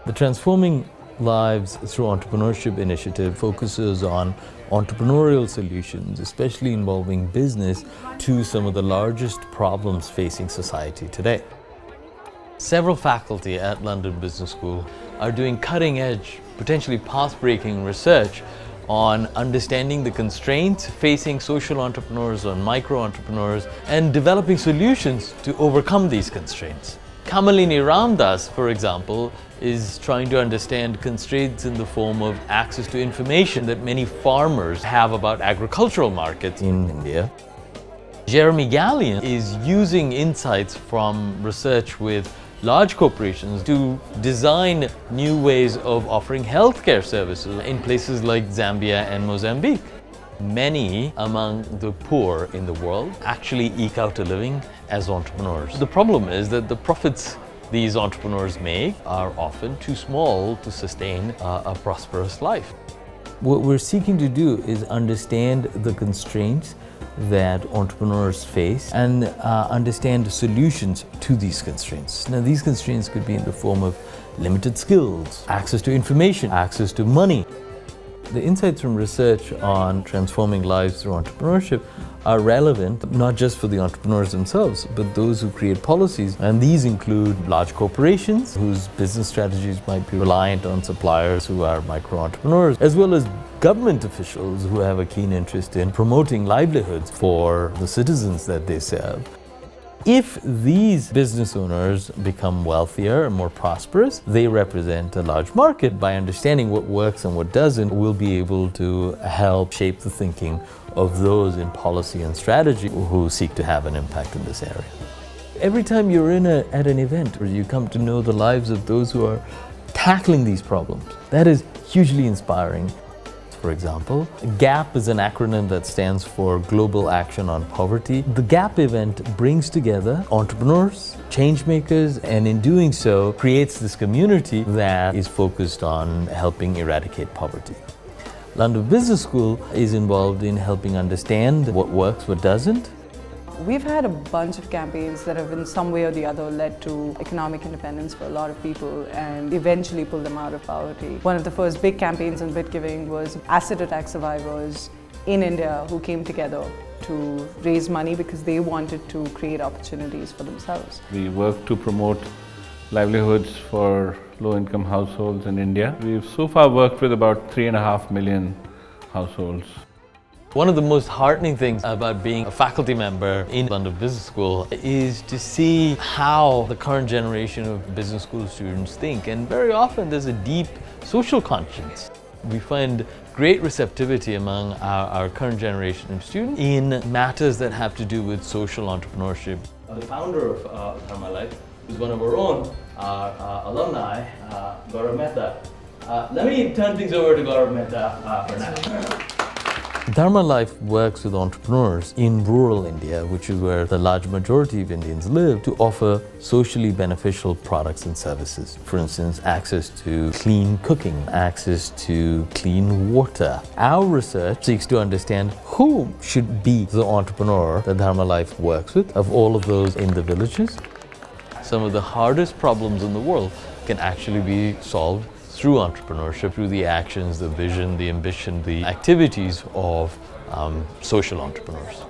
The Transforming Lives Through Entrepreneurship initiative focuses on entrepreneurial solutions, especially involving business, to some of the largest problems facing society today. Several faculty at London Business School are doing cutting-edge, potentially path-breaking research on understanding the constraints facing social entrepreneurs and micro-entrepreneurs and developing solutions to overcome these constraints. Kamalini Ramdas, for example, is trying to understand constraints in the form of access to information that many farmers have about agricultural markets in India. Jeremy Gallion is using insights from research with large corporations to design new ways of offering healthcare services in places like Zambia and Mozambique. Many among the poor in the world actually eke out a living as entrepreneurs. The problem is that the profits these entrepreneurs make are often too small to sustain a prosperous life. What we're seeking to do is understand the constraints that entrepreneurs face and understand solutions to these constraints. Now, these constraints could be in the form of limited skills, access to information, access to money. The insights from research on transforming lives through entrepreneurship are relevant not just for the entrepreneurs themselves, but those who create policies. And these include large corporations whose business strategies might be reliant on suppliers who are micro-entrepreneurs, as well as government officials who have a keen interest in promoting livelihoods for the citizens that they serve. If these business owners become wealthier and more prosperous, they represent a large market. By understanding what works and what doesn't, we'll be able to help shape the thinking of those in policy and strategy who seek to have an impact in this area. Every time you're at an event where you come to know the lives of those who are tackling these problems, that is hugely inspiring. For example, GAP is an acronym that stands for Global Action on Poverty. The GAP event brings together entrepreneurs, change makers, and in doing so creates this community that is focused on helping eradicate poverty. London Business School is involved in helping understand what works, what doesn't. We've had a bunch of campaigns that have in some way or the other led to economic independence for a lot of people and eventually pulled them out of poverty. One of the first big campaigns on bit giving was acid attack survivors in India who came together to raise money because they wanted to create opportunities for themselves. We work to promote livelihoods for low-income households in India. We've so far worked with about 3.5 million households. One of the most heartening things about being a faculty member in London Business School is to see how the current generation of business school students think, and very often there's a deep social conscience. We find great receptivity among our current generation of students in matters that have to do with social entrepreneurship. The founder of Dharma Life is one of our own alumni, Gaurav Mehta. Let me turn things over to Gaurav Mehta for now. Dharma Life works with entrepreneurs in rural India, which is where the large majority of Indians live, to offer socially beneficial products and services. For instance, access to clean cooking, access to clean water. Our research seeks to understand who should be the entrepreneur that Dharma Life works with, of all of those in the villages. Some of the hardest problems in the world can actually be solved through entrepreneurship, through the actions, the vision, the ambition, the activities of social entrepreneurs.